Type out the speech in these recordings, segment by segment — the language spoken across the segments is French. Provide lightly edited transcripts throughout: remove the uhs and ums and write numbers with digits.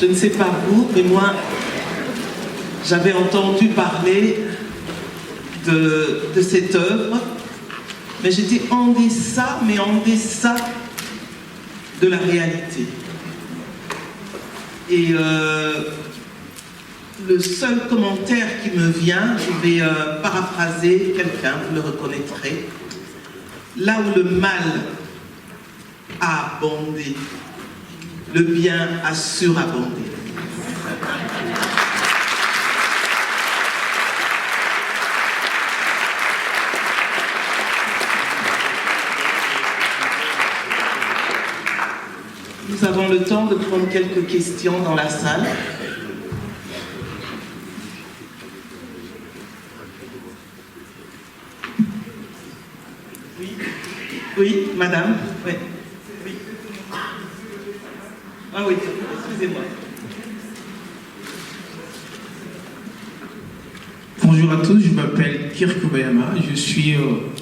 Je ne sais pas vous, mais moi, j'avais entendu parler de cette œuvre, mais j'étais en deçà de la réalité. Et le seul commentaire qui me vient, je vais paraphraser quelqu'un, vous le reconnaîtrez. Là où le mal a abondé, le bien a surabondé. Nous avons le temps de prendre quelques questions dans la salle. Oui, oui, madame. Oui. Oui. Ah oui, excusez-moi. Bonjour à tous, je m'appelle Kirk Kobayama, je suis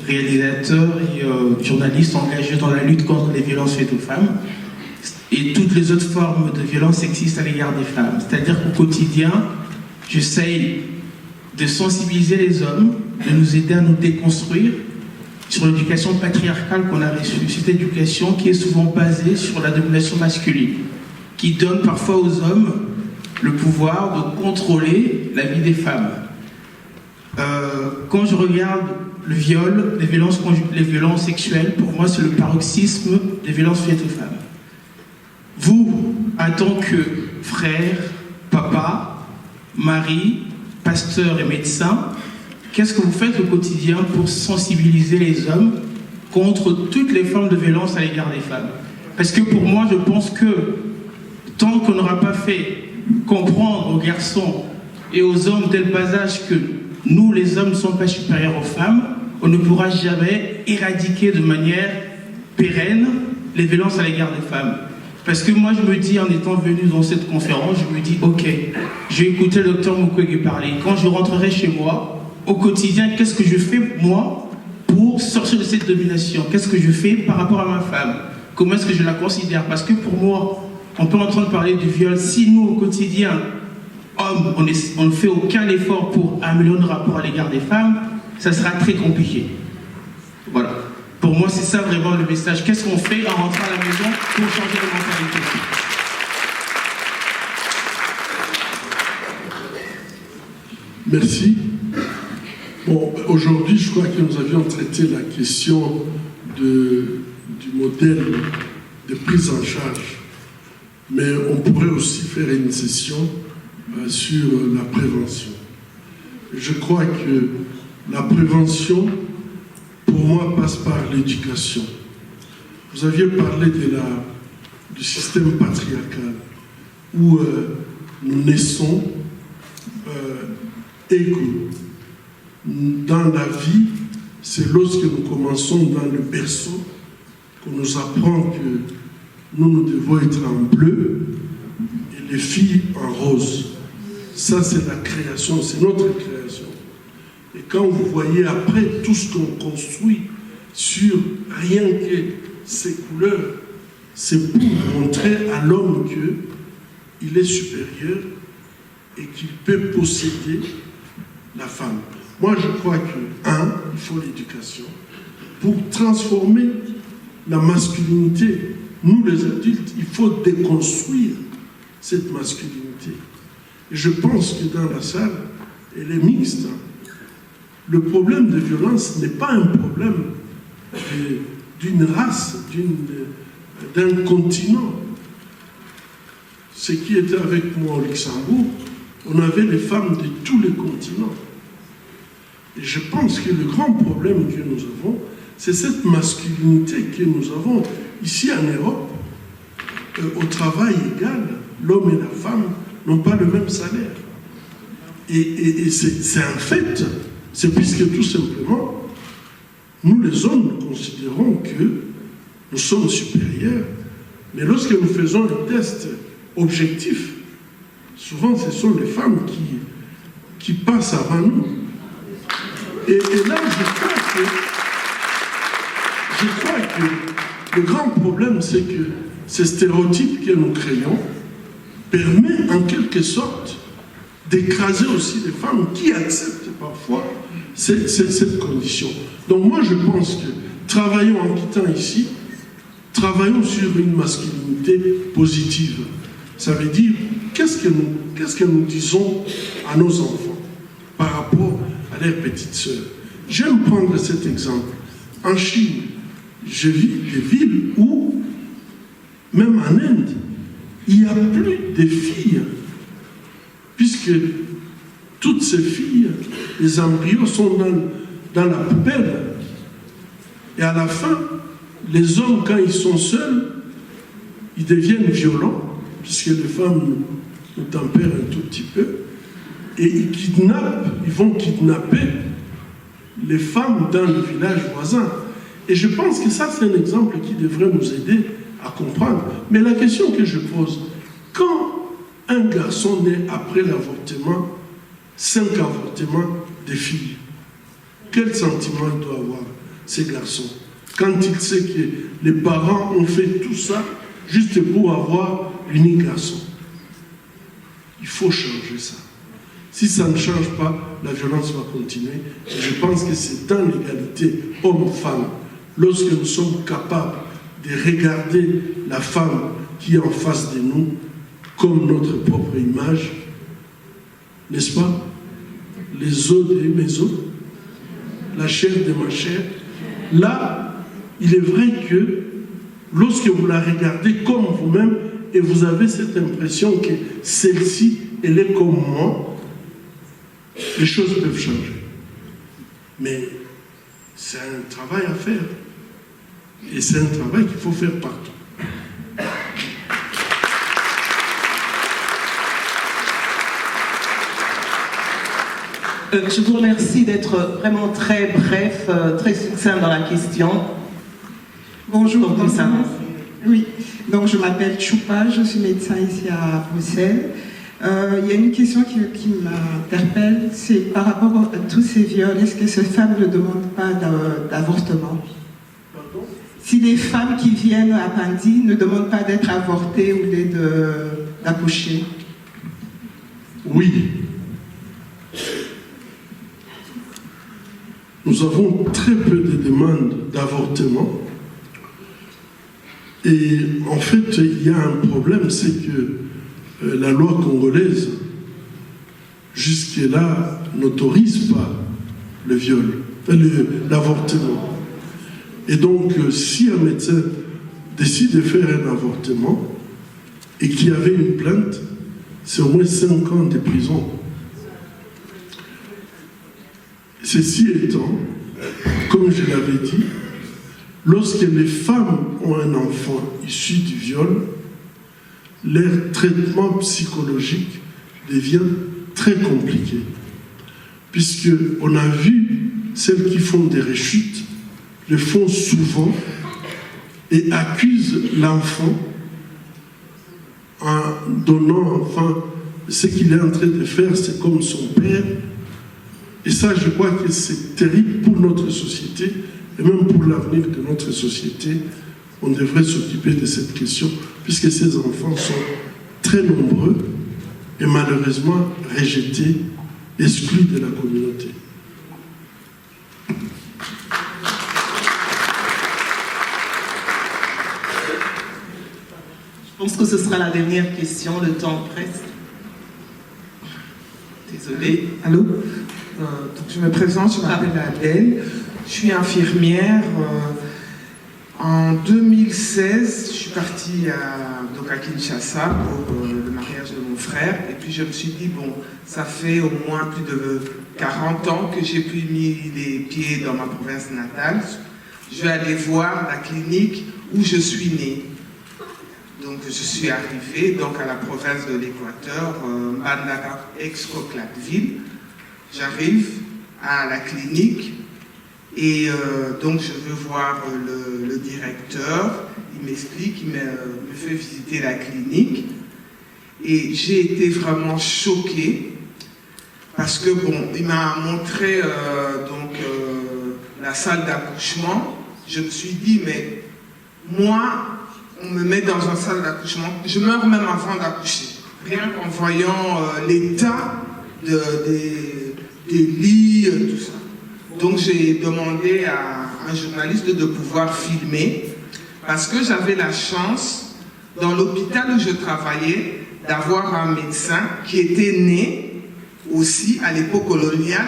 réalisateur et journaliste engagé dans la lutte contre les violences faites aux femmes et toutes les autres formes de violence sexiste à l'égard des femmes. C'est-à-dire qu'au quotidien, j'essaye de sensibiliser les hommes, de nous aider à nous déconstruire sur l'éducation patriarcale qu'on a reçue, cette éducation qui est souvent basée sur la domination masculine, qui donne parfois aux hommes le pouvoir de contrôler la vie des femmes. Quand je regarde le viol, les violences sexuelles, pour moi c'est le paroxysme des violences faites aux femmes. Vous, en tant que frère, papa, mari, pasteur et médecin, qu'est-ce que vous faites au quotidien pour sensibiliser les hommes contre toutes les formes de violence à l'égard des femmes? Parce que pour moi, je pense que tant qu'on n'aura pas fait comprendre aux garçons et aux hommes dès le bas âge que nous, les hommes, ne sommes pas supérieurs aux femmes, on ne pourra jamais éradiquer de manière pérenne les violences à l'égard des femmes. Parce que moi, je me dis, en étant venu dans cette conférence, je me dis, ok, je vais écouter le docteur Mukwege parler. Quand je rentrerai chez moi, au quotidien, qu'est-ce que je fais, moi, pour sortir de cette domination? Qu'est-ce que je fais par rapport à ma femme? Comment est-ce que je la considère? Parce que pour moi, on peut entendre parler du viol. Si nous, au quotidien, hommes, on ne fait aucun effort pour améliorer nos rapports à l'égard des femmes, ça sera très compliqué. Voilà. Pour moi, c'est ça vraiment le message. Qu'est-ce qu'on fait en rentrant à la maison pour changer de mentalité? Merci. Bon, aujourd'hui, je crois que nous avions traité la question du modèle de prise en charge. Mais on pourrait aussi faire une session sur la prévention. Je crois que la prévention, pour moi, passe par l'éducation. Vous aviez parlé du système patriarcal où nous naissons égaux. Dans la vie, c'est lorsque nous commençons dans le berceau qu'on nous apprend que nous devons être en bleu et les filles en rose. Ça, c'est la création, c'est notre création. Et quand vous voyez après tout ce qu'on construit sur rien que ces couleurs, c'est pour montrer à l'homme qu'il est supérieur et qu'il peut posséder la femme. Moi, je crois que, il faut l'éducation pour transformer la masculinité. Nous, les adultes, il faut déconstruire cette masculinité. Et je pense que dans la salle, elle est mixte. Le problème de violence n'est pas un problème d'une race, d'un continent. Ce qui était avec moi au Luxembourg, on avait les femmes de tous les continents. Et je pense que le grand problème que nous avons, c'est cette masculinité que nous avons ici en Europe. Au travail égal, l'homme et la femme n'ont pas le même salaire. Et c'est un fait. C'est puisque tout simplement, nous les hommes, nous considérons que nous sommes supérieurs. Mais lorsque nous faisons un test objectif, souvent ce sont les femmes qui passent avant nous. Et là, je crois que le grand problème, c'est que ces stéréotypes que nous créons permet en quelque sorte d'écraser aussi les femmes qui acceptent parfois cette condition. Donc moi je pense que travaillons en quittant ici, travaillons sur une masculinité positive. Ça veut dire, qu'est-ce que nous disons à nos enfants par rapport à leurs petites sœurs? J'aime prendre cet exemple. En Chine, je vis des villes où, même en Inde, il n'y a plus de filles, puisque toutes ces filles, les embryons sont dans la poubelle. Et à la fin, les hommes, quand ils sont seuls, ils deviennent violents, puisque les femmes nous tempèrent un tout petit peu, et ils vont kidnapper les femmes dans le village voisin. Et je pense que ça, c'est un exemple qui devrait nous aider à comprendre. Mais la question que je pose, quand un garçon naît après l'avortement, 5 avortements des filles, quel sentiment il doit avoir, ces garçons, quand il sait que les parents ont fait tout ça juste pour avoir l'unique garçon? Il faut changer ça. Si ça ne change pas, la violence va continuer. Et je pense que c'est dans l'égalité homme-femme, lorsque nous sommes capables de regarder la femme qui est en face de nous comme notre propre image, n'est-ce pas? Les os de mes os, la chair de ma chair. Là, il est vrai que lorsque vous la regardez comme vous-même et vous avez cette impression que celle-ci, elle est comme moi, les choses peuvent changer. Mais c'est un travail à faire. Et c'est un travail qu'il faut faire partout. Je vous remercie d'être vraiment très bref, très succinct dans la question. Bonjour, Donc, ça. oui. Donc je m'appelle Choupa, je suis médecin ici à Bruxelles. Il y a une question qui m'interpelle, c'est par rapport à tous ces viols, est-ce que ces femmes ne demandent pas d'avortement? Si les femmes qui viennent à Pandy ne demandent pas d'être avortées ou d'accoucher? Oui. Nous avons très peu de demandes d'avortement. Et en fait, il y a un problème, c'est que la loi congolaise, jusque-là, n'autorise pas le viol, l'avortement. Et donc, si un médecin décide de faire un avortement et qu'il y avait une plainte, c'est au moins 5 ans de prison. Ceci étant, comme je l'avais dit, lorsque les femmes ont un enfant issu du viol, leur traitement psychologique devient très compliqué. Puisqu'on a vu celles qui font des rechutes, le font souvent et accusent l'enfant en donnant, enfin, ce qu'il est en train de faire, c'est comme son père. Et ça, je crois que c'est terrible pour notre société et même pour l'avenir de notre société. On devrait s'occuper de cette question puisque ces enfants sont très nombreux et malheureusement rejetés, exclus de la communauté. Je pense que ce sera la dernière question, le temps presse. Désolée. Allô? Donc je me présente, je m'appelle Adèle, je suis infirmière. En 2016, je suis partie à Kinshasa pour le mariage de mon frère. Et puis je me suis dit, bon, ça fait au moins plus de 40 ans que j'ai plus mis les pieds dans ma province natale. Je vais aller voir la clinique où je suis née. Donc je suis arrivée à la province de l'Équateur, Mbandaka, ex-Coquelatville. J'arrive à la clinique et donc je veux voir le directeur. Il m'explique, il me fait visiter la clinique et j'ai été vraiment choquée parce que bon, il m'a montré la salle d'accouchement. Je me suis dit, mais moi, on me met dans une salle d'accouchement, je meurs même avant d'accoucher. rien qu'en voyant l'état des lits, tout ça. Donc j'ai demandé à un journaliste de pouvoir filmer, parce que j'avais la chance, dans l'hôpital où je travaillais, d'avoir un médecin qui était né aussi à l'époque coloniale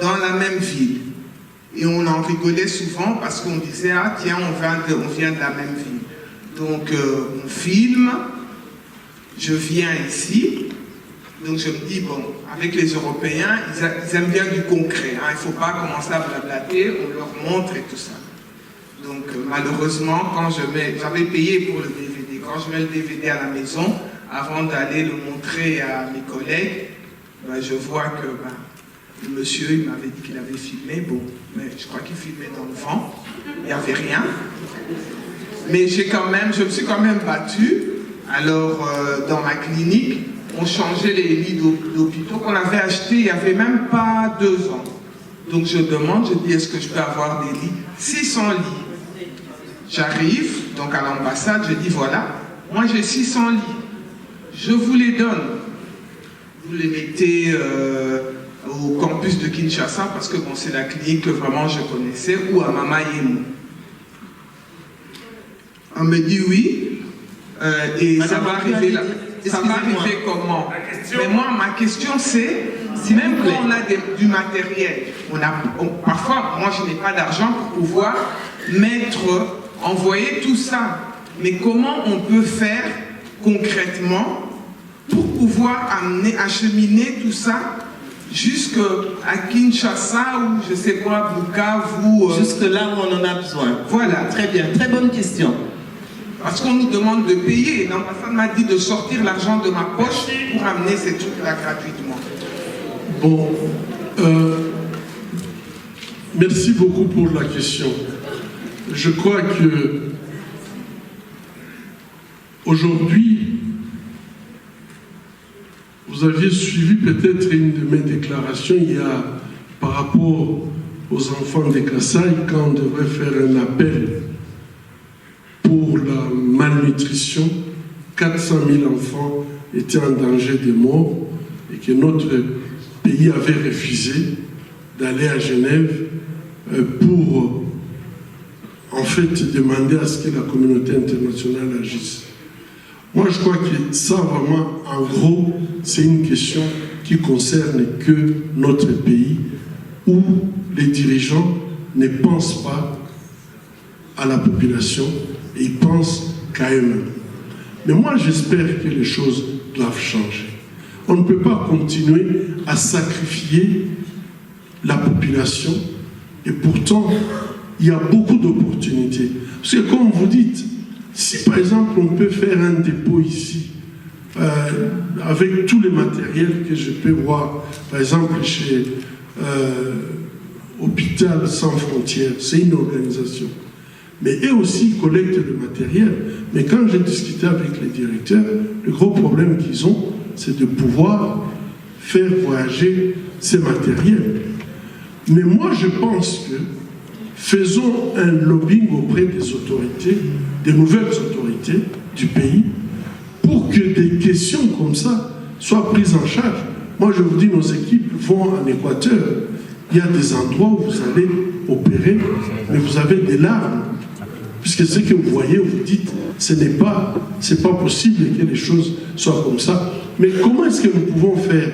dans la même ville. Et on en rigolait souvent parce qu'on disait « Ah tiens, on vient de la même ville ». Donc on filme, je viens ici, donc je me dis, bon, avec les Européens, ils aiment bien du concret, hein, il ne faut pas commencer à blablater, on leur montre et tout ça. Donc malheureusement, quand j'avais payé pour le DVD, quand je mets le DVD à la maison, avant d'aller le montrer à mes collègues, ben, je vois que le monsieur, il m'avait dit qu'il avait filmé, bon, mais je crois qu'il filmait dans le vent, il n'y avait rien. Mais je me suis quand même battue. Alors, dans ma clinique, on changeait les lits d'hôpitaux qu'on avait achetés il n'y avait même pas 2 ans. Donc je demande, je dis, est-ce que je peux avoir des lits? 600 lits. J'arrive, donc à l'ambassade, je dis, voilà, moi j'ai 600 lits. Je vous les donne. Vous les mettez au campus de Kinshasa, parce que bon, c'est la clinique que vraiment je connaissais, ou à Mama Yemo. On me dit oui, et ça va arriver là. Ça va arriver comment? Mais moi, ma question c'est, même quand on a du matériel, parfois, moi je n'ai pas d'argent pour pouvoir envoyer tout ça. Mais comment on peut faire concrètement pour pouvoir acheminer tout ça jusqu'à Kinshasa ou je sais quoi, Bukavu. Jusque là où on en a besoin. Voilà. Très bien, très bonne question. Parce qu'on nous demande de payer. L'ambassade m'a dit de sortir l'argent de ma poche pour amener ces trucs-là gratuitement. Bon, merci beaucoup pour la question. Je crois que aujourd'hui, vous aviez suivi peut-être une de mes déclarations par rapport aux enfants des Kasaï, quand on devrait faire un appel pour la malnutrition. 400 000 enfants étaient en danger de mort et que notre pays avait refusé d'aller à Genève pour en fait demander à ce que la communauté internationale agisse. Moi, je crois que ça, vraiment, en gros, c'est une question qui concerne que notre pays, où les dirigeants ne pensent pas à la population et ils pensent qu'à eux-mêmes. Mais moi, j'espère que les choses doivent changer. On ne peut pas continuer à sacrifier la population et pourtant, il y a beaucoup d'opportunités. Parce que comme vous dites, si par exemple on peut faire un dépôt ici, avec tous les matériels que je peux voir, par exemple chez Hôpital Sans Frontières, c'est une organisation. Mais eux aussi collectent le matériel. Mais quand j'ai discuté avec les directeurs, le gros problème qu'ils ont, c'est de pouvoir faire voyager ces matériels. Mais moi je pense que faisons un lobbying auprès des autorités, des nouvelles autorités du pays, pour que des questions comme ça soient prises en charge. Moi, je vous dis, nos équipes vont en Équateur. Il y a des endroits où vous allez opérer, mais vous avez des larmes. Puisque ce que vous voyez, vous dites, c'est pas possible que les choses soient comme ça. Mais comment est-ce que nous pouvons faire?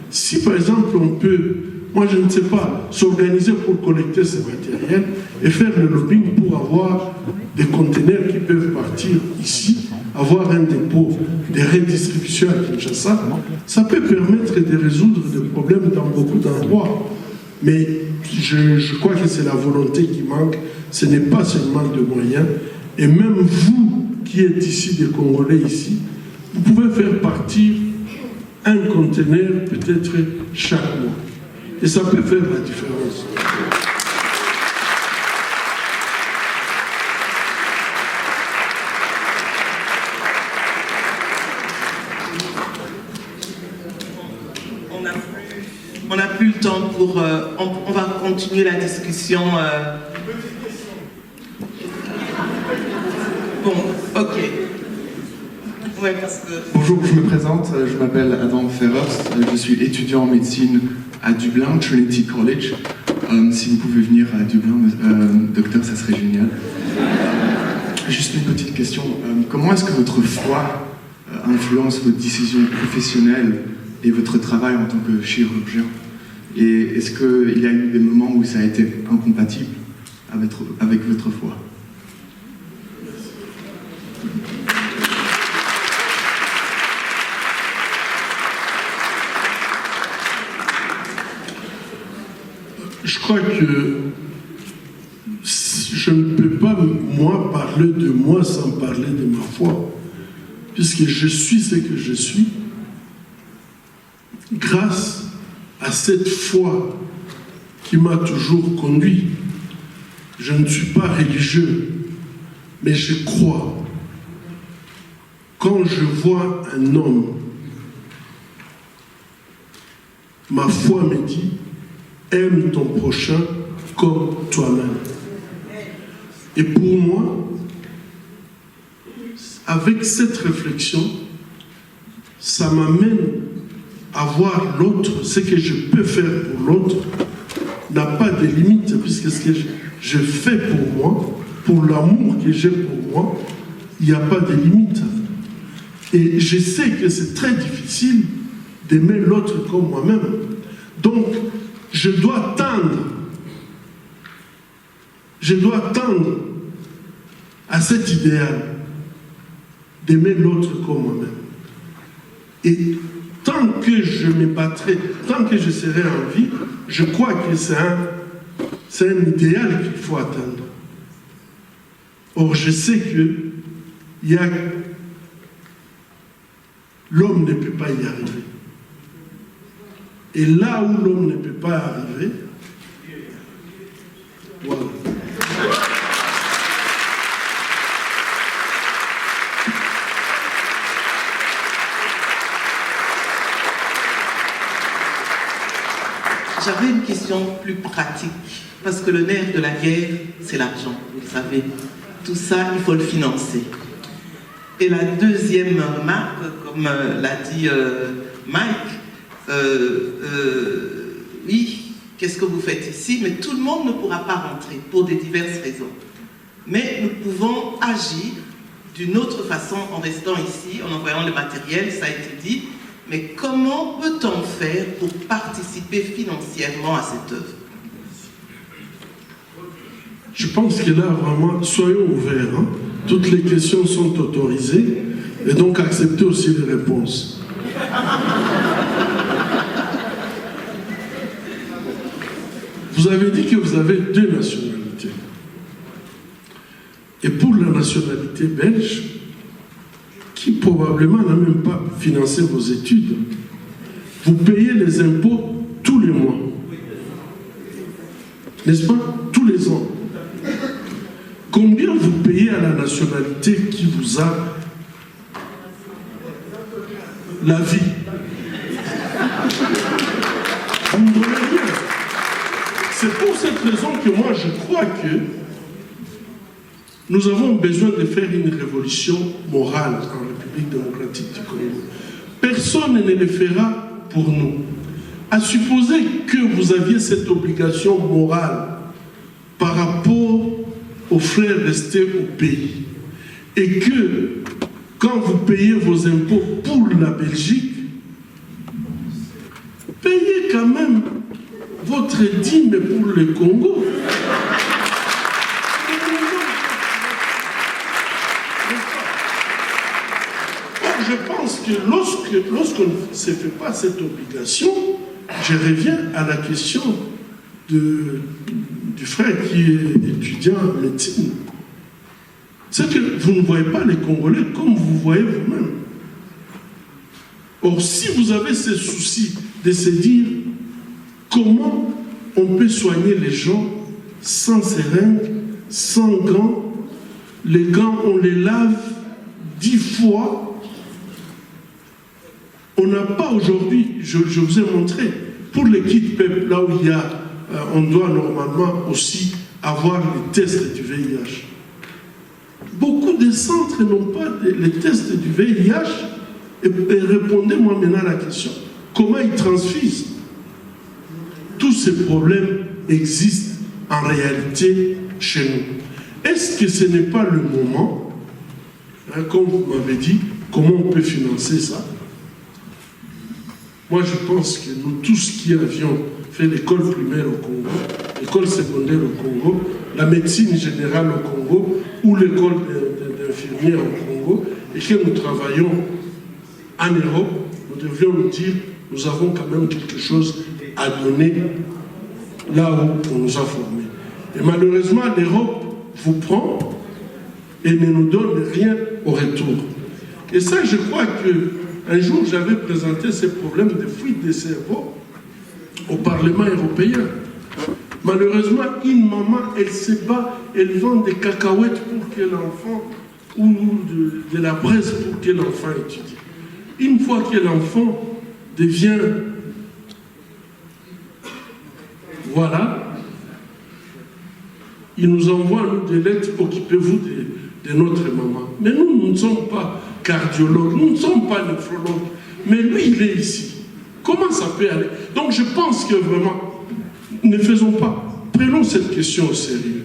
Si, par exemple, on peut... Moi, je ne sais pas, s'organiser pour collecter ces matériels et faire le lobbying pour avoir des conteneurs qui peuvent partir ici, avoir un dépôt de redistribution à Kinshasa, ça peut permettre de résoudre des problèmes dans beaucoup d'endroits. Mais je crois que c'est la volonté qui manque, ce n'est pas seulement de moyens. Et même vous qui êtes ici, des Congolais ici, vous pouvez faire partir un conteneur peut-être chaque mois. Et ça peut faire la différence. On n'a plus le temps pour... on va continuer la discussion. Bon, ok. Ouais, parce que... Bonjour, je me présente, je m'appelle Adam Ferrost, je suis étudiant en médecine à Dublin, Trinity College. Si vous pouvez venir à Dublin, docteur, ça serait génial. Juste une petite question, comment est-ce que votre foi influence votre décision professionnelle et votre travail en tant que chirurgien? Et est-ce qu'il y a eu des moments où ça a été incompatible avec votre foi? Je crois que je ne peux pas, moi, parler de moi sans parler de ma foi, puisque je suis ce que je suis grâce à cette foi qui m'a toujours conduit. Je ne suis pas religieux, mais je crois. Quand je vois un homme, ma foi me dit: aime ton prochain comme toi-même. Et pour moi, avec cette réflexion, ça m'amène à voir l'autre, ce que je peux faire pour l'autre n'a pas de limite, puisque ce que je fais pour moi, pour l'amour que j'ai pour moi, il n'y a pas de limite. Et je sais que c'est très difficile d'aimer l'autre comme moi-même. Donc, je dois tendre à cet idéal d'aimer l'autre comme moi-même. Et tant que je me battrai, tant que je serai en vie, je crois que c'est un idéal qu'il faut atteindre. Or, je sais que l'homme ne peut pas y arriver. Et là où l'homme ne peut pas arriver, voilà. J'avais une question plus pratique, parce que le nerf de la guerre, c'est l'argent, vous le savez. Tout ça, il faut le financer. Et la deuxième remarque, comme l'a dit Mike, oui, qu'est-ce que vous faites ici? Mais tout le monde ne pourra pas rentrer pour des diverses raisons. Mais nous pouvons agir d'une autre façon en restant ici, en envoyant le matériel, ça a été dit. Mais comment peut-on faire pour participer financièrement à cette œuvre? Je pense que là, vraiment, soyons ouverts. Hein? Toutes les questions sont autorisées et donc acceptez aussi les réponses. Vous avez dit que vous avez 2 nationalités. Et pour la nationalité belge, qui probablement n'a même pas financé vos études, vous payez les impôts tous les mois. N'est-ce pas? Tous les ans. Combien vous payez à la nationalité qui vous a la vie? Vous ne donnez rien. C'est pour cette raison que moi je crois que nous avons besoin de faire une révolution morale en République démocratique du Congo. Personne ne le fera pour nous. À supposer que vous aviez cette obligation morale par rapport aux frères restés au pays et que quand vous payez vos impôts pour la Belgique, payez quand même votre dîme pour le Congo. Je pense que lorsqu'on ne se fait pas cette obligation, je reviens à la question du frère qui est étudiant en médecine. C'est que vous ne voyez pas les Congolais comme vous voyez vous-même. Or, si vous avez ce souci de se dire comment on peut soigner les gens sans seringue, sans gants, les gants on les lave 10 fois. On n'a pas aujourd'hui, je vous ai montré, pour les kits PEP, là où il y a, on doit normalement aussi avoir les tests du VIH. Beaucoup de ces centres n'ont pas les tests du VIH. Et répondez-moi maintenant à la question. Comment ils transfusent? Tous ces problèmes existent en réalité chez nous. Est-ce que ce n'est pas le moment, hein, comme vous m'avez dit, comment on peut financer ça? Moi, je pense que nous tous qui avions fait l'école primaire au Congo, l'école secondaire au Congo, la médecine générale au Congo ou l'école d'infirmières au Congo, et que nous travaillons en Europe, nous devions nous dire, nous avons quand même quelque chose à donner là où on nous a formés. Et malheureusement, l'Europe vous prend et ne nous donne rien au retour. Et ça, je crois qu'un jour, j'avais présenté ces problèmes de fuite de cerveau au Parlement européen. Malheureusement, une maman, elle se bat, elle vend des cacahuètes pour que l'enfant, ou de la braise pour que l'enfant étudie. Une fois que l'enfant devient, voilà, il nous envoie nous, des lettres, occupez-vous de notre maman. Mais nous ne sommes pas cardiologues, nous ne sommes pas néphrologues, mais lui, il est ici. Comment ça peut aller? Donc je pense que vraiment, ne faisons pas, prenons cette question au sérieux.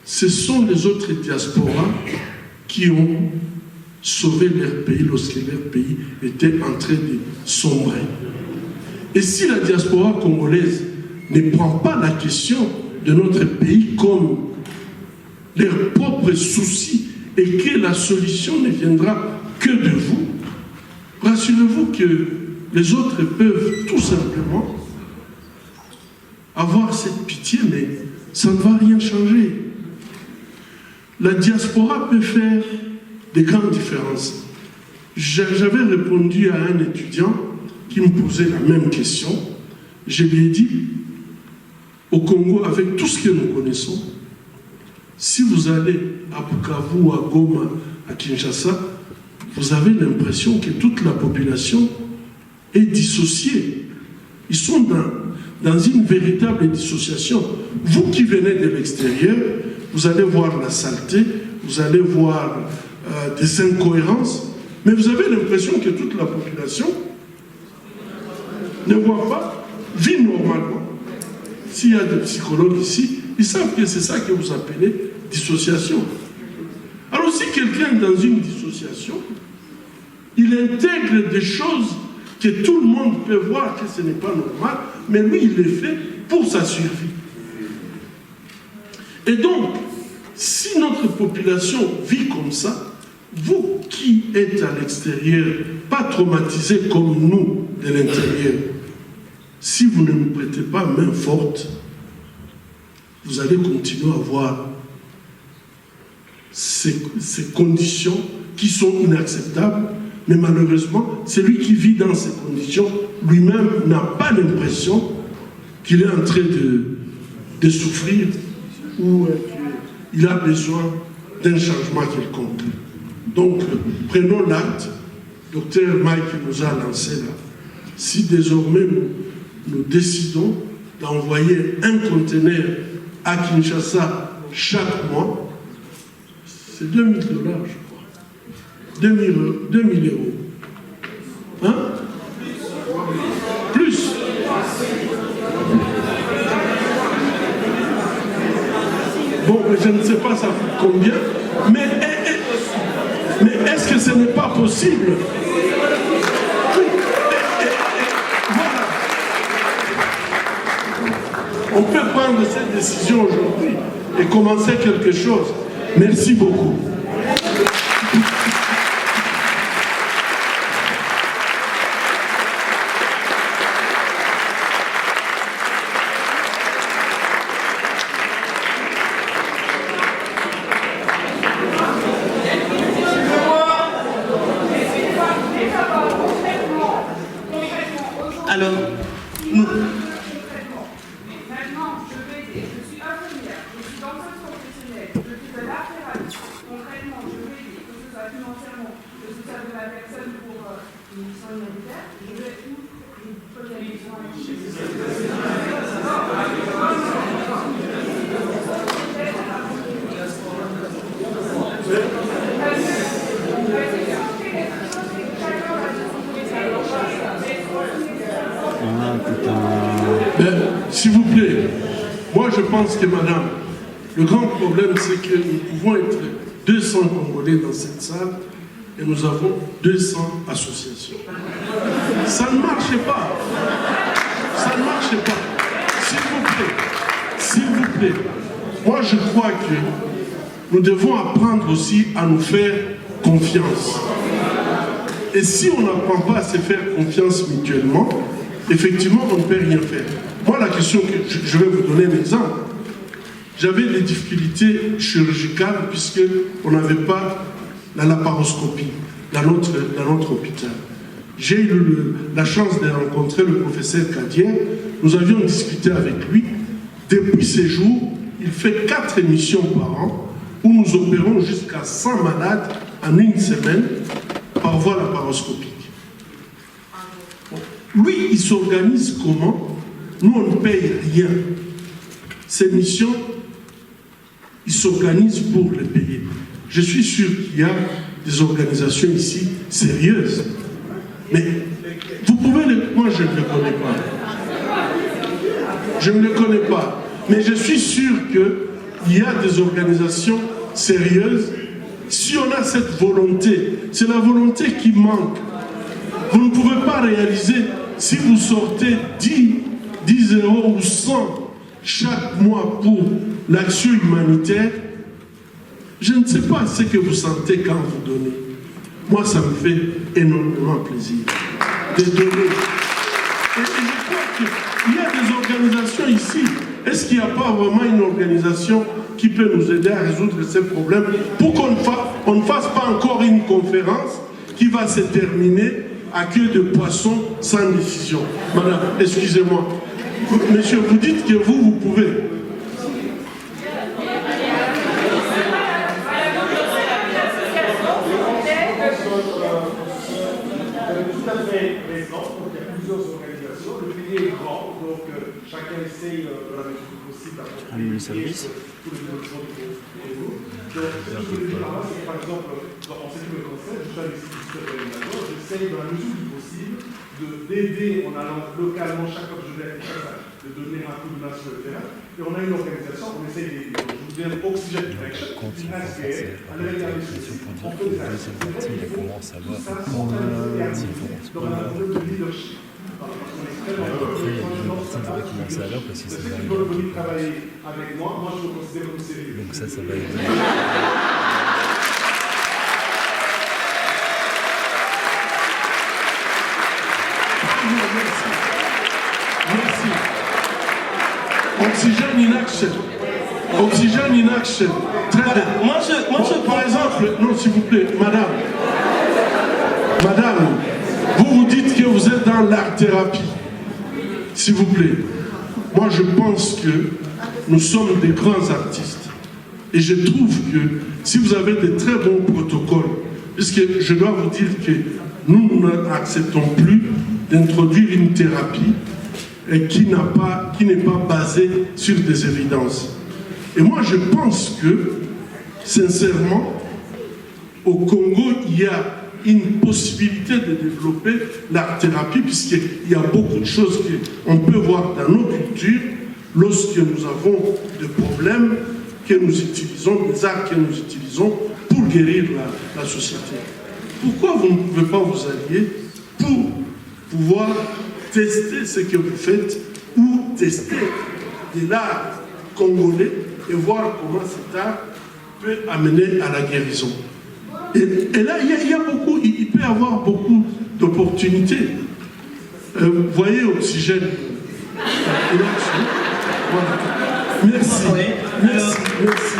Ce sont les autres diasporas qui ont sauvé leur pays lorsque leur pays était en train de sombrer. Et si la diaspora congolaise ne prend pas la question de notre pays comme leur propre souci et que la solution ne viendra que de vous, rassurez-vous que les autres peuvent tout simplement avoir cette pitié, mais ça ne va rien changer. La diaspora peut faire des grandes différences. J'avais répondu à un étudiant qui me posait la même question. Je lui ai dit, au Congo, avec tout ce que nous connaissons, si vous allez à Bukavu, à Goma, à Kinshasa, vous avez l'impression que toute la population est dissociée. Ils sont dans une véritable dissociation. Vous qui venez de l'extérieur, vous allez voir la saleté, vous allez voir des incohérences, mais vous avez l'impression que toute la population ne voit pas, vit normalement. S'il y a des psychologues ici, ils savent que c'est ça que vous appelez dissociation. Alors si quelqu'un est dans une dissociation, il intègre des choses que tout le monde peut voir que ce n'est pas normal, mais lui, il les fait pour sa survie. Et donc, si notre population vit comme ça, vous qui êtes à l'extérieur, pas traumatisés comme nous de l'intérieur, si vous ne nous prêtez pas main forte, vous allez continuer à avoir ces conditions qui sont inacceptables, mais malheureusement, celui qui vit dans ces conditions, lui-même n'a pas l'impression qu'il est en train de souffrir ou qu'il a besoin d'un changement quelconque. Donc, prenons l'acte. Docteur Mike nous a lancé là. Si désormais nous décidons d'envoyer un conteneur à Kinshasa chaque mois, c'est 2 000 $, je crois. 2 000 euros. Hein? Plus. Bon, je ne sais pas ça coûte combien, mais est-ce que ce n'est pas possible? Voilà. On peut prendre cette décision aujourd'hui et commencer quelque chose. Merci beaucoup. Alors, nous... Maintenant, je suis infirmière, je suis dans le centre professionnel, je fais de la thérapie. Concrètement, je vais aider, que ce soit financièrement, que ce soit de la personne pour une soins humanitaires, je vais où je pense que, madame, le grand problème, c'est que nous pouvons être 200 Congolais dans cette salle et nous avons 200 associations. Ça ne marche pas. Ça ne marche pas. S'il vous plaît, s'il vous plaît, moi je crois que nous devons apprendre aussi à nous faire confiance. Et si on n'apprend pas à se faire confiance mutuellement, effectivement, on ne peut rien faire. Moi, la question que je vais vous donner un exemple. J'avais des difficultés chirurgicales puisqu'on n'avait pas la laparoscopie dans notre hôpital. J'ai eu la chance de rencontrer le professeur Kadier. Nous avions discuté avec lui. Depuis ces jours, il fait 4 émissions par an où nous opérons jusqu'à 100 malades en une semaine par voie laparoscopique. Lui, il s'organise comment? Nous, on ne paye rien. Ces missions, il s'organise pour les payer. Je suis sûr qu'il y a des organisations ici sérieuses. Mais vous pouvez moi je ne le connais pas. Je ne le connais pas. Mais je suis sûr qu'il y a des organisations sérieuses. Si on a cette volonté, c'est la volonté qui manque. Vous ne pouvez pas réaliser si vous sortez 10 euros ou 100 chaque mois pour l'action humanitaire. Je ne sais pas ce que vous sentez quand vous donnez. Moi, ça me fait énormément plaisir de donner. Et je crois qu'il y a des organisations ici. Est-ce qu'il n'y a pas vraiment une organisation qui peut nous aider à résoudre ces problèmes pour qu'on ne fasse pas encore une conférence qui va se terminer à queue de poisson sans décision? Madame, excusez-moi. Monsieur, vous dites que vous pouvez. Tout à fait raison. Donc, il y a plusieurs organisations. Le pays est grand, donc chacun essaye de la mesure possible d'approprier tous les besoins de vous. Donc, ce que je voulais dire par là, c'est que par exemple, en ce qui me concerne, je suis un instituteur organisateur, j'essaye dans la mesure du possible d'aider en allant localement chaque fois que je vais à Kinshasa, de donner un coup de main sur le terrain. Et on a une organisation, on essaye d'aider. Je vous dis Oxygen Direction, une ASPL, à l'égard des sociétés. On fait des actions. Tout ça, dans la volonté de leadership. Parce qu'on est très ceux qui veulent venir travailler avec moi, moi je me considère comme sérieux. Donc ça va aider. Merci. Oxygène in action. Oxygène in action. Très bien. Moi, je par exemple, non, s'il vous plaît, madame. Madame, vous dites que vous êtes dans l'art-thérapie. S'il vous plaît. Moi, je pense que nous sommes des grands artistes. Et je trouve que si vous avez de très bons protocoles, puisque je dois vous dire que nous n'acceptons plus d'introduire une thérapie qui n'est pas basée sur des évidences. Et moi, je pense que, sincèrement, au Congo, il y a une possibilité de développer l'art-thérapie, puisqu'il y a beaucoup de choses qu'on peut voir dans nos cultures lorsque nous avons des problèmes que nous utilisons, des arts que nous utilisons pour guérir la société. Pourquoi vous ne pouvez pas vous allier pour pouvoir tester ce que vous faites ou tester de l'art congolais et voir comment cet art peut amener à la guérison? Et là, il peut y avoir beaucoup d'opportunités. Vous voyez, Oxygène. Voilà. Merci. Merci. Merci.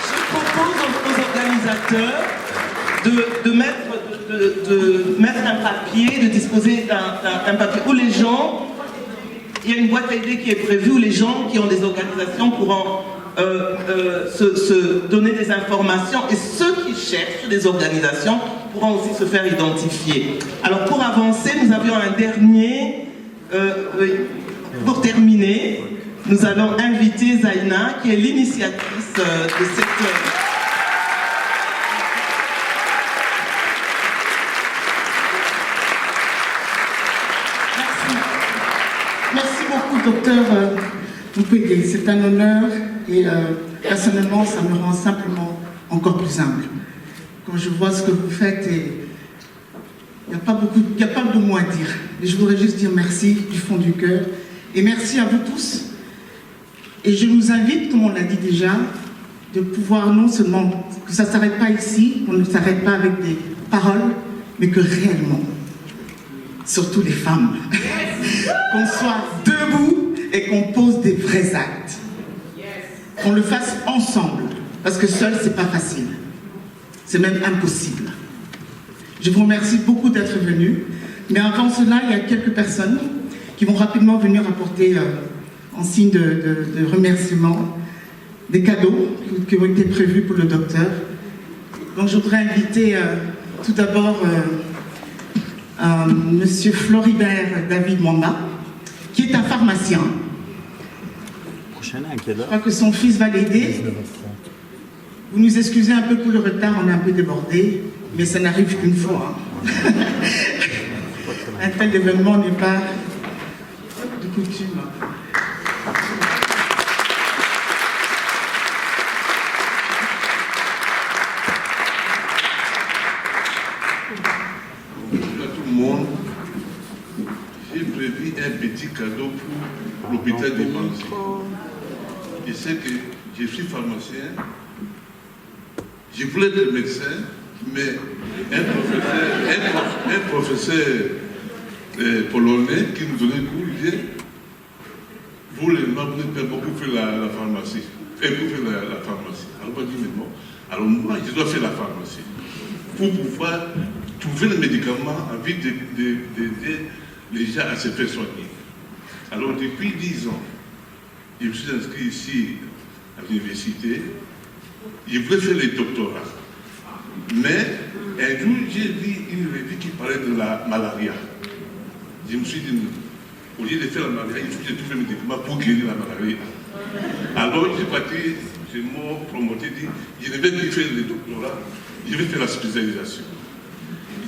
Je propose aux organisateurs de mettre un papier, de disposer d'un papier où les gens, il y a une boîte à idées qui est prévue où les gens qui ont des organisations pourront se donner des informations, et ceux qui cherchent des organisations pourront aussi se faire identifier. Alors pour avancer, nous avions un dernier, pour terminer, nous allons inviter Zaina, qui est l'initiatrice de cette... Merci beaucoup, docteur vous pouvez dire, c'est un honneur et personnellement, ça me rend simplement encore plus humble. Quand je vois ce que vous faites, il n'y a pas de mots à dire. Et je voudrais juste dire merci du fond du cœur. Et merci à vous tous. Et je vous invite, comme on l'a dit déjà, de pouvoir non seulement que ça ne s'arrête pas ici, qu'on ne s'arrête pas avec des paroles, mais que réellement, surtout les femmes, qu'on soit debout et qu'on pose des vrais actes. Qu'on le fasse ensemble, parce que seul, c'est pas facile. C'est même impossible. Je vous remercie beaucoup d'être venus. Mais avant cela, il y a quelques personnes qui vont rapidement venir apporter, en signe de remerciement, des cadeaux qui ont été prévus pour le docteur. Donc je voudrais inviter tout d'abord Monsieur Floribert David Mwamba, qui est un pharmacien. Je crois que son fils va l'aider. Vous nous excusez un peu pour le retard, on est un peu débordé, mais ça n'arrive qu'une fois. Hein. Un tel événement n'est pas de coutume. Bonjour à tout le monde. J'ai prévu un petit cadeau pour l'hôpital des Banzis. Je sais que je suis pharmacien. Je voulais être médecin, mais un professeur polonais qui nous donnait cours, il disait, vous les Noirs, vous n'êtes pas beaucoup fait la pharmacie. Vous faites la pharmacie. Alors on m'a dit, mais non. Alors moi, je dois faire la pharmacie. Pour pouvoir trouver les médicaments envie d'aider les gens à se faire soigner. Alors depuis 10 ans, je me suis inscrit ici à l'université. Je voulais faire les doctorats. Mais un jour, j'ai vu une revue qui parlait de la malaria. Je me suis dit, au lieu de faire la malaria, il faut que je trouve un médicament pour guérir la malaria. Alors j'ai parti, j'ai mon promoteur dit, je ne vais plus faire le doctorat, je vais faire la spécialisation.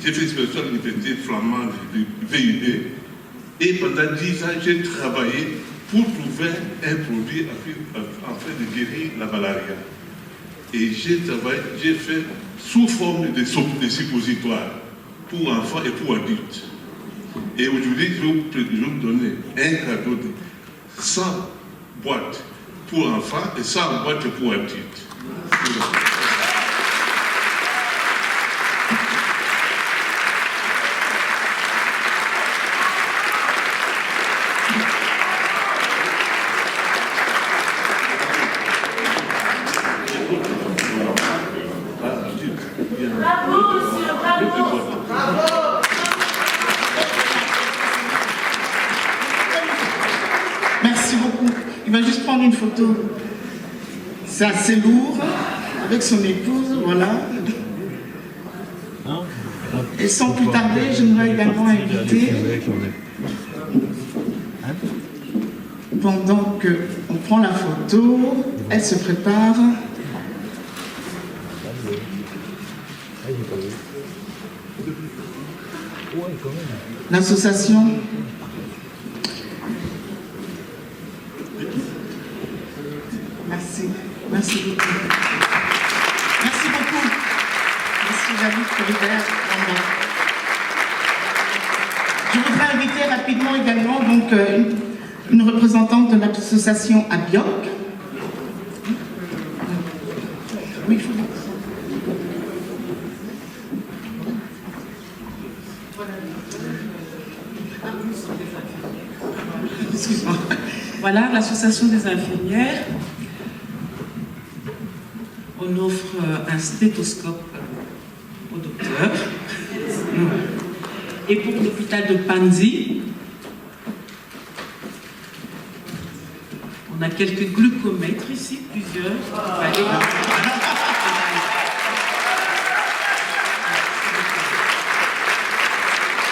J'ai fait une spécialisation à l'université flamande de VUB. Et pendant 10 ans, j'ai travaillé pour trouver un produit afin de guérir la malaria. Et j'ai fait sous forme de suppositoires pour enfants et pour adultes. Et aujourd'hui, je vais vous donner un cadeau de 100 boîtes pour enfants et 100 boîtes pour adultes. Merci beaucoup. Il va juste prendre une photo. C'est assez lourd, avec son épouse, voilà. Et sans plus tarder, j'aimerais également inviter, pendant qu'on prend la photo, elle se prépare. L'association Merci beaucoup. Merci beaucoup. Merci David Floribert. Je voudrais inviter rapidement également donc, une représentante de l'association ABIOC. Oui, il faut... Excuse-moi. Voilà, l'association des infirmières. On offre un stéthoscope au docteur. Et pour l'hôpital de Panzi, on a quelques glucomètres ici, plusieurs.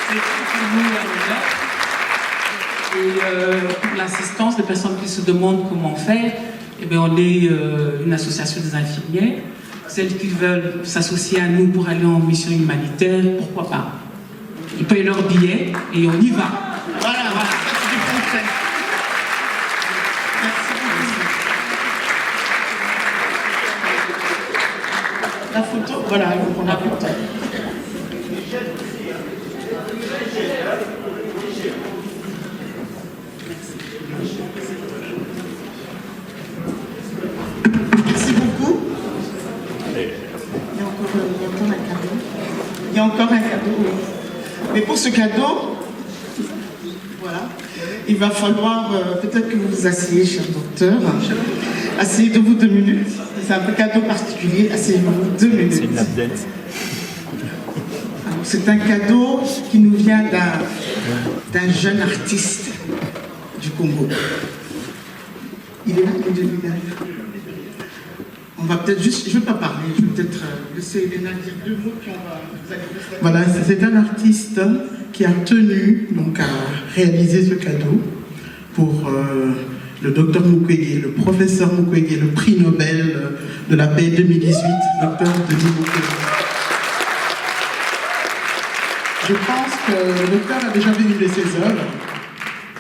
C'est pour nous à l'honneur. Et pour l'assistance des personnes qui se demandent comment faire, eh bien, on est une association des infirmières. Celles qui veulent s'associer à nous pour aller en mission humanitaire, pourquoi pas. Ils payent leur billet et on y va. Voilà, voilà. C'est du français. Merci. La photo, voilà, on prend la photo. Merci beaucoup. Il y a encore un cadeau, oui. Mais pour ce cadeau, voilà, il va falloir peut-être que vous vous asseyez, cher docteur. Asseyez-vous 2 minutes. C'est un cadeau particulier. Asseyez-vous 2 minutes. C'est une update. C'est un cadeau qui nous vient d'un jeune artiste du Congo. Il est là, il est derrière. On va peut-être juste, je ne vais pas parler, je vais peut-être laisser Elena dire 2 mots, puis vous allez faire. Voilà, c'est un artiste qui a tenu donc, à réaliser ce cadeau pour le docteur Mukwege, le professeur Mukwege, le prix Nobel de la paix 2018, docteur Denis Mukwege. Je pense que le docteur a déjà vu une de ses œuvres.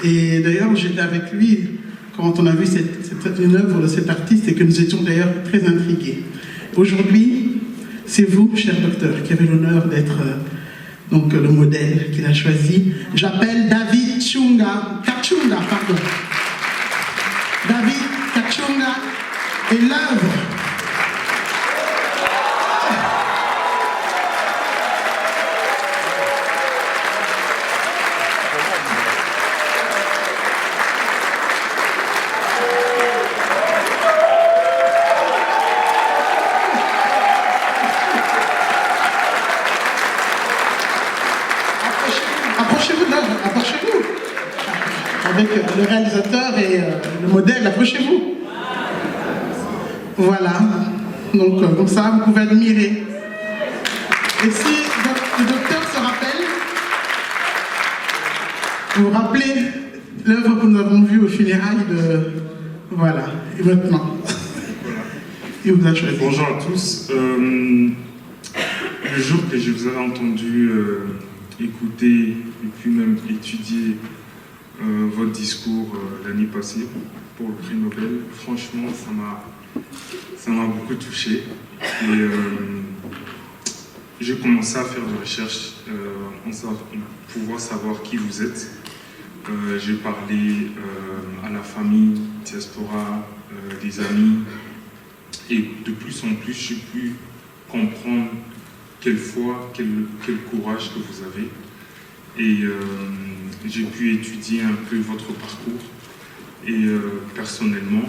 Et d'ailleurs, j'étais avec lui quand on a vu une œuvre de cet artiste et que nous étions d'ailleurs très intrigués. Aujourd'hui, c'est vous, cher docteur, qui avez l'honneur d'être donc le modèle qu'il a choisi. J'appelle David Kachunga, pardon. David Kachunga et l'œuvre. Avec le réalisateur et le modèle, approchez-vous. Voilà. Donc, comme ça, vous pouvez admirer. Et si le docteur se rappelle, vous vous rappelez l'œuvre que nous avons vue aux funérailles de... Voilà. Et maintenant, il vous a choisi. Bonjour à tous. Le jour que je vous avais entendu écouter et puis même étudier votre discours l'année passée pour le prix Nobel, franchement, ça m'a beaucoup touché. Et j'ai commencé à faire des recherches pour pouvoir savoir qui vous êtes. J'ai parlé à la famille, diaspora, des amis, et de plus en plus, j'ai pu comprendre quelle foi, quel courage que vous avez. Et j'ai pu étudier un peu votre parcours. Et personnellement,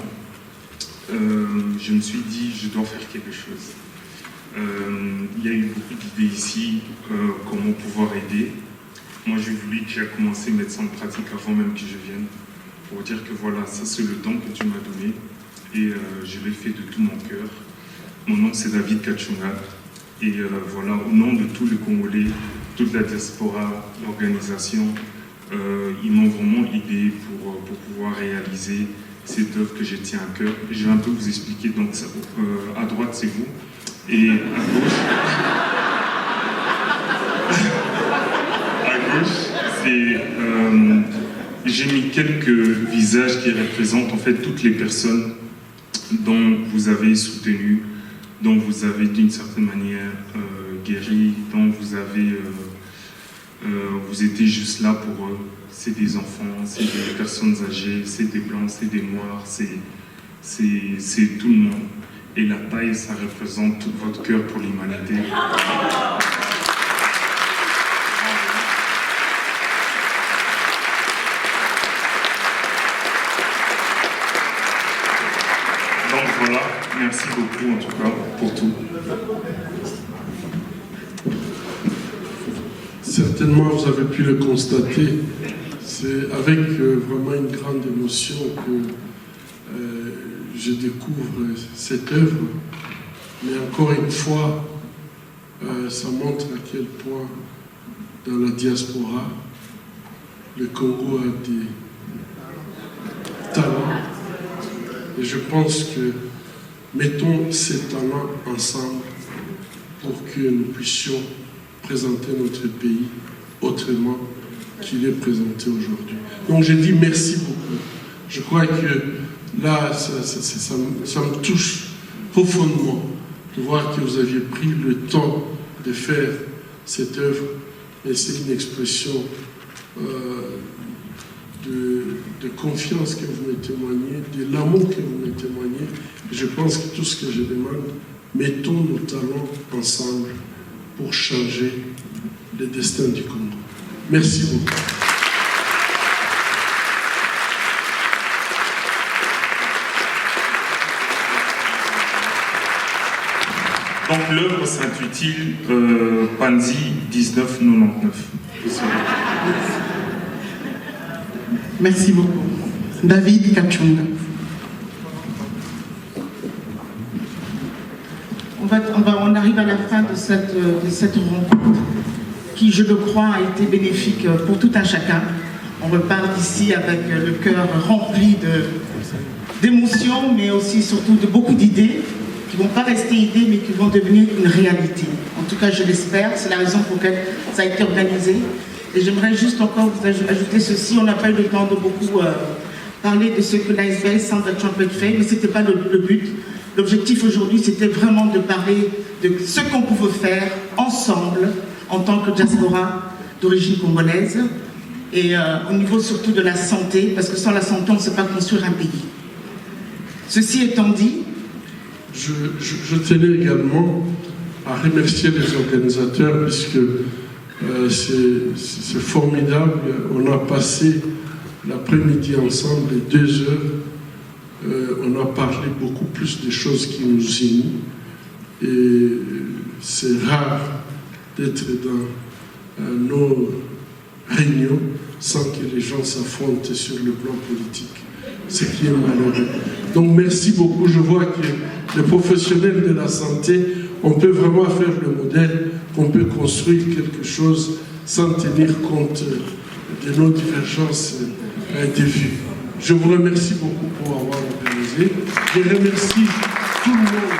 je me suis dit, je dois faire quelque chose. Il y a eu beaucoup d'idées ici, comment pouvoir aider. Moi, j'ai voulu que j'ai commencé médecin de pratique avant même que je vienne, pour dire que voilà, ça c'est le don que tu m'as donné, et je l'ai fait de tout mon cœur. Mon nom c'est David Kachunga, et voilà, au nom de tous les Congolais, toute la diaspora, l'organisation, ils m'ont vraiment aidé pour pouvoir réaliser cette œuvre que je tiens à cœur. Je vais un peu vous expliquer, donc ça, à droite c'est vous, et à gauche, j'ai mis quelques visages qui représentent en fait toutes les personnes dont vous avez soutenu, dont vous avez d'une certaine manière guéri, dont vous étiez juste là pour eux. C'est des enfants, c'est des personnes âgées, c'est des blancs, c'est des noirs, c'est tout le monde. Et la taille, ça représente tout votre cœur pour l'humanité. Donc voilà, merci beaucoup en tout cas pour tout. Certainement, vous avez pu le constater, c'est avec vraiment une grande émotion que je découvre cette œuvre. Mais encore une fois, ça montre à quel point dans la diaspora, le Congo a des talents. Et je pense que mettons ces talents ensemble pour que nous puissions présenter notre pays autrement qu'il est présenté aujourd'hui. Donc je dis merci beaucoup. Je crois que là, ça me touche profondément de voir que vous aviez pris le temps de faire cette œuvre. Et c'est une expression de confiance que vous me témoignez, de l'amour que vous me témoignez. Et je pense que tout ce que je demande, mettons nos talents ensemble pour changer le destin du Congo. Merci beaucoup. Donc l'œuvre s'intitule Panzi 1999. Merci beaucoup. David Kachunga. On arrive à la fin de cette rencontre qui, je le crois, a été bénéfique pour tout un chacun. On repart d'ici avec le cœur rempli d'émotions, mais aussi surtout de beaucoup d'idées qui ne vont pas rester idées, mais qui vont devenir une réalité. En tout cas, je l'espère. C'est la raison pour laquelle ça a été organisé. Et j'aimerais juste encore vous ajouter ceci. On n'a pas eu le temps de beaucoup parler de ce que l'ASBL Centre de Trumpet fait, mais ce n'était pas le but. L'objectif aujourd'hui, c'était vraiment de parler de ce qu'on pouvait faire ensemble en tant que diaspora d'origine congolaise et au niveau surtout de la santé, parce que sans la santé, on ne sait pas construire un pays. Ceci étant dit, je tenais également à remercier les organisateurs puisque c'est formidable. On a passé l'après-midi ensemble, les 2 heures. On a parlé beaucoup plus des choses qui nous unissent. Et c'est rare d'être dans nos réunions sans que les gens s'affrontent sur le plan politique. Ce qui est malheureux. Donc merci beaucoup. Je vois que les professionnels de la santé, on peut vraiment faire le modèle, qu'on peut construire quelque chose sans tenir compte de nos divergences de vues. Je vous remercie beaucoup pour avoir organisé. Je remercie tout le monde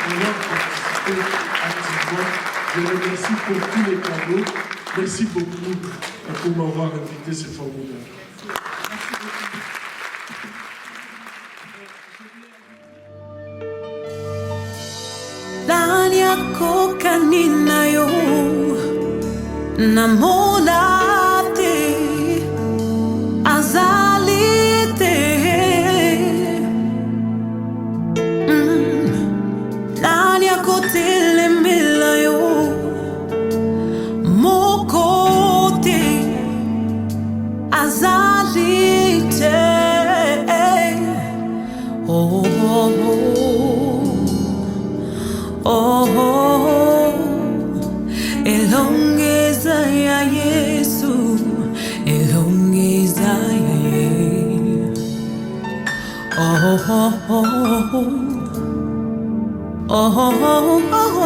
pour avoir participé activement. Je remercie pour tous les cadeaux. Merci beaucoup pour m'avoir invité, c'est formidable. Ndani yako kaninayo namona te azali te ndani yako telembelayo moko te azali te oh, oh, oh. Oh, elongeza ya Yesu, elongeza ya Yesu. Oh, oh, oh, oh, oh, oh, oh.